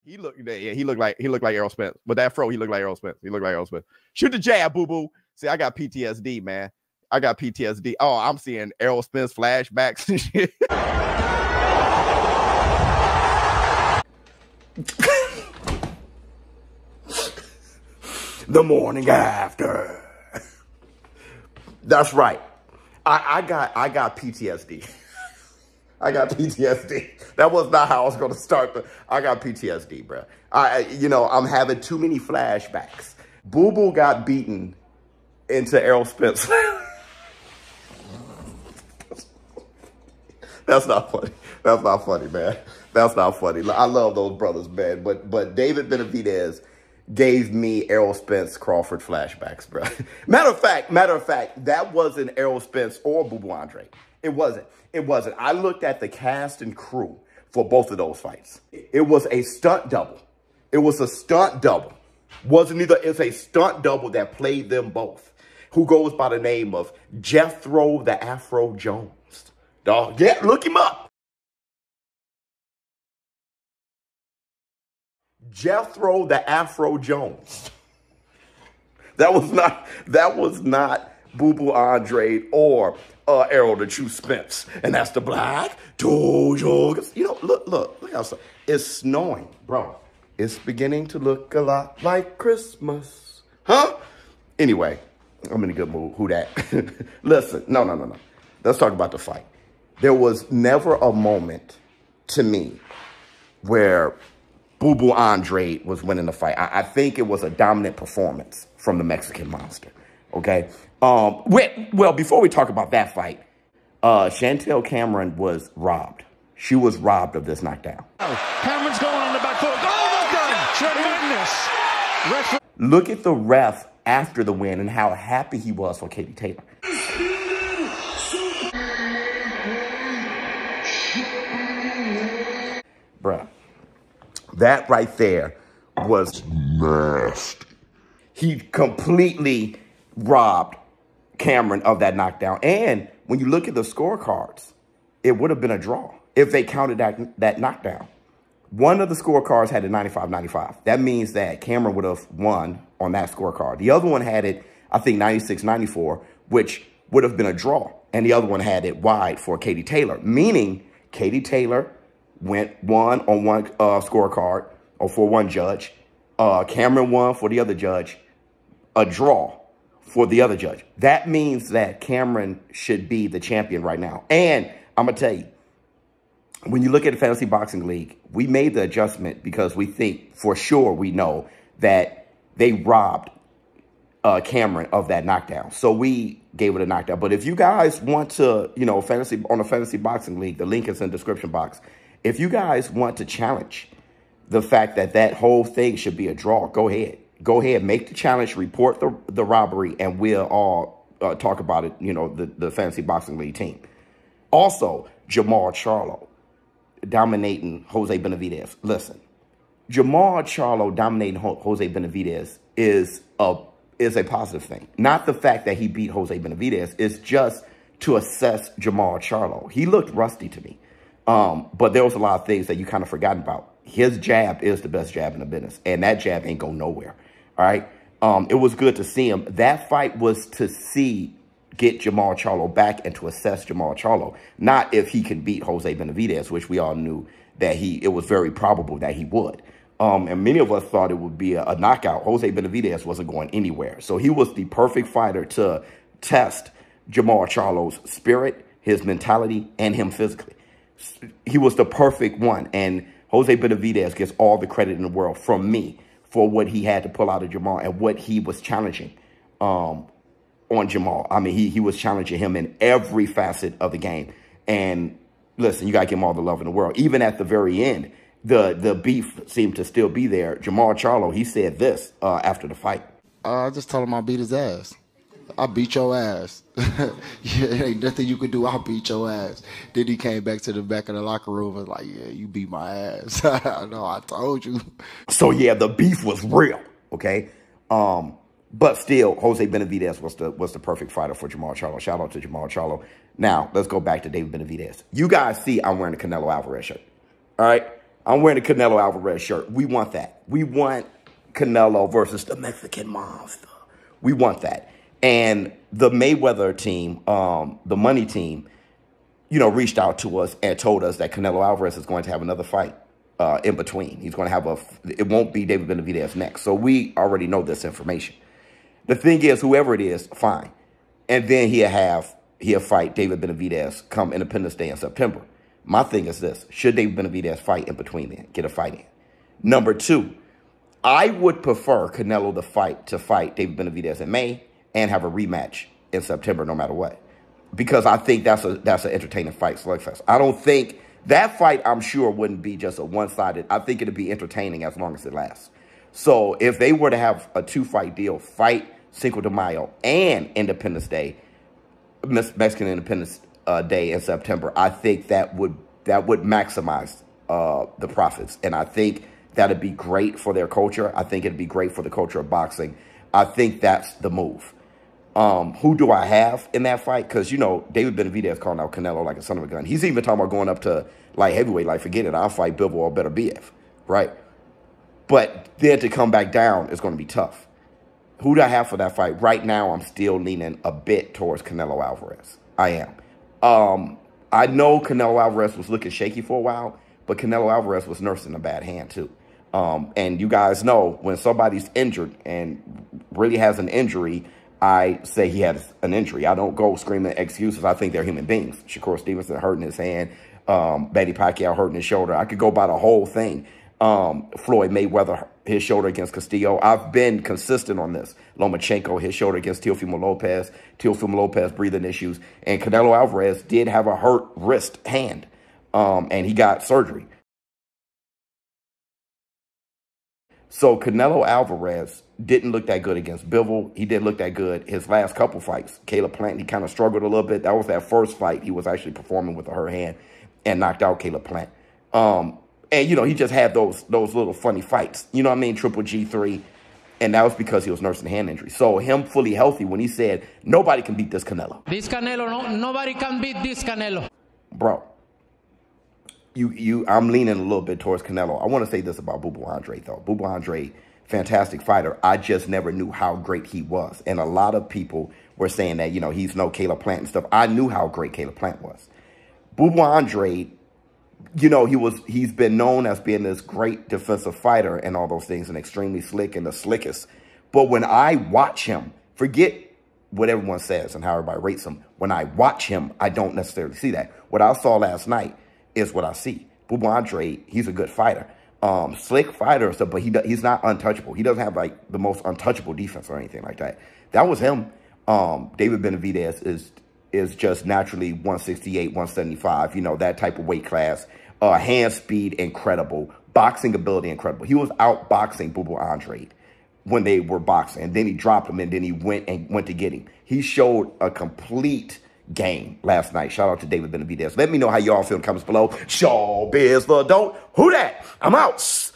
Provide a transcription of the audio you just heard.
He looked like Errol Spence. With that fro, he looked like Errol Spence. He looked like Errol Spence. Shoot the jab, boo-boo. See, I got PTSD, man. I got PTSD. Oh, I'm seeing Errol Spence flashbacks and shit. The morning after. That's right. I got PTSD. I got PTSD. That was not how I was going to start, but I got PTSD, bro. I'm having too many flashbacks. Boo Boo got beaten into Errol Spence. That's not funny. That's not funny, man. That's not funny. I love those brothers, man. But David Benavidez gave me Errol Spence Crawford flashbacks, bro. Matter of fact, that wasn't Errol Spence or Boo Boo Andre. It wasn't. I looked at the cast and crew for both of those fights. It was a stunt double. It's a stunt double that played them both, who goes by the name of Jethro the Afro Jones. Dog, yeah, look him up. Jethro the Afro Jones. That was not Boo Boo Andre or Errol the True Spence. And that's the Black Dojo. Look outside. It's snowing, bro. It's beginning to look a lot like Christmas. Huh? Anyway, I'm in a good mood. Who that? Listen, no. Let's talk about the fight. There was never a moment to me where Boo Boo Andre was winning the fight. I think it was a dominant performance from the Mexican Monster. Okay. Well, before we talk about that fight, Chantel Cameron was robbed. She was robbed of this knockdown. Cameron's going on the back foot. Oh, my goodness. Look at the ref after the win and how happy he was for Katie Taylor. Bruh, that right there was nasty. He completely robbed Cameron of that knockdown. And when you look at the scorecards, it would have been a draw if they counted that knockdown. One of the scorecards had a 95-95. That means that Cameron would have won on that scorecard. The other one had it, I think, 96-94, which would have been a draw. And the other one had it wide for Katie Taylor, meaning Katie Taylor won on one scorecard or for one judge. Cameron won for the other judge. A draw for the other judge. That means that Cameron should be the champion right now. And I'm going to tell you, when you look at the Fantasy Boxing League, we made the adjustment because we think for sure we know that they robbed Cameron of that knockdown. So we gave it a knockdown. But if you guys want to, on the Fantasy Boxing League, the link is in the description box. If you guys want to challenge the fact that whole thing should be a draw, go ahead. Go ahead, make the challenge, report the robbery, and we'll all talk about it, the Fantasy Boxing League team. Also, Jamal Charlo dominating Jose Benavidez. Listen, Jamal Charlo dominating Jose Benavidez is a positive thing. Not the fact that he beat Jose Benavidez. It's just to assess Jamal Charlo. He looked rusty to me. But there was a lot of things that you kind of forgotten about. His jab is the best jab in the business, and that jab ain't going nowhere. All right. It was good to see him. That fight was to get Jamal Charlo back and to assess Jamal Charlo, not if he can beat Jose Benavidez, which we all knew that it was very probable that he would. And many of us thought it would be a knockout. Jose Benavidez wasn't going anywhere. So he was the perfect fighter to test Jamal Charlo's spirit, his mentality, and him physically. He was the perfect one. And Jose Benavidez gets all the credit in the world from me for what he had to pull out of Jamal and what he was challenging on Jamal. I mean, he was challenging him in every facet of the game. And listen, you got to give him all the love in the world. Even at the very end, the beef seemed to still be there. Jamal Charlo, he said this after the fight. I just told him I beat his ass. I beat your ass. Yeah, ain't nothing you could do. I'll beat your ass. Then he came back to the back of the locker room and was like, yeah, you beat my ass. No, I told you. So, yeah, the beef was real, okay? But still, Jose Benavidez was the perfect fighter for Jamal Charlo. Shout out to Jamal Charlo. Now, let's go back to David Benavidez. You guys see I'm wearing a Canelo Alvarez shirt, all right? I'm wearing the Canelo Alvarez shirt. We want that. We want Canelo versus the Mexican Monster. We want that. And the Mayweather team, the money team, you know, reached out to us and told us that Canelo Alvarez is going to have another fight in between. He's going to have it won't be David Benavidez next. So we already know this information. The thing is, whoever it is, fine. And then he'll fight David Benavidez come Independence Day in September. My thing is this: should David Benavidez fight in between then? Get a fight in. Number two, I would prefer Canelo to fight David Benavidez in May and have a rematch in September, no matter what, because I think that's an entertaining fight, slugfest. I don't think that fight, I'm sure, wouldn't be just a one-sided. I think it'd be entertaining as long as it lasts. So if they were to have a 2-fight deal, fight Cinco de Mayo and Independence Day, Mexican Independence Day in September, I think that would maximize the profits, and I think that'd be great for their culture. I think it'd be great for the culture of boxing. I think that's the move. Who do I have in that fight? Because, you know, David Benavidez calling out Canelo like a son of a gun. He's even talking about going up to light heavyweight. Like, forget it, I'll fight Bivol or better BF, right? But then to come back down is going to be tough. Who do I have for that fight? Right now, I'm still leaning a bit towards Canelo Alvarez. I am. I know Canelo Alvarez was looking shaky for a while, but Canelo Alvarez was nursing a bad hand too. And you guys know when somebody's injured and really has an injury, I say he has an injury. I don't go screaming excuses. I think they're human beings. Shakur Stevenson hurting his hand. Manny Pacquiao hurting his shoulder. I could go by the whole thing. Floyd Mayweather, his shoulder against Castillo. I've been consistent on this. Lomachenko, his shoulder against Teofimo Lopez. Teofimo Lopez breathing issues. And Canelo Alvarez did have a hurt wrist hand. And he got surgery. So Canelo Alvarez didn't look that good against Bivol. He didn't look that good his last couple fights. Caleb Plant, he kind of struggled a little bit. That was that first fight. He was actually performing with a hurt hand and knocked out Caleb Plant. And, you know, he just had those little funny fights. You know what I mean? Triple G3. And that was because he was nursing a hand injury. So him fully healthy when he said, nobody can beat this Canelo. This Canelo, nobody can beat this Canelo. Bro. I'm leaning a little bit towards Canelo. I want to say this about Boo Boo Andre, though. Boo Boo Andre, fantastic fighter. I just never knew how great he was. And a lot of people were saying that, you know, he's no Caleb Plant and stuff. I knew how great Caleb Plant was. Boo Boo Andre, you know, he's been known as being this great defensive fighter and all those things and extremely slick and the slickest. But when I watch him, forget what everyone says and how everybody rates him. When I watch him, I don't necessarily see that. What I saw last night is what I see. Boo Boo Andre, he's a good fighter. Slick fighter, so, but he's not untouchable. He doesn't have like the most untouchable defense or anything like that. That was him. David Benavidez is just naturally 168, 175, you know, that type of weight class. Hand speed, incredible. Boxing ability, incredible. He was outboxing Boo Boo Andre when they were boxing. And then he dropped him, and then he went to get him. He showed a complete game last night. Shout out to David Benavidez. Let me know how y'all feel in the comments below. ShowBizz, don't. Who that? I'm out.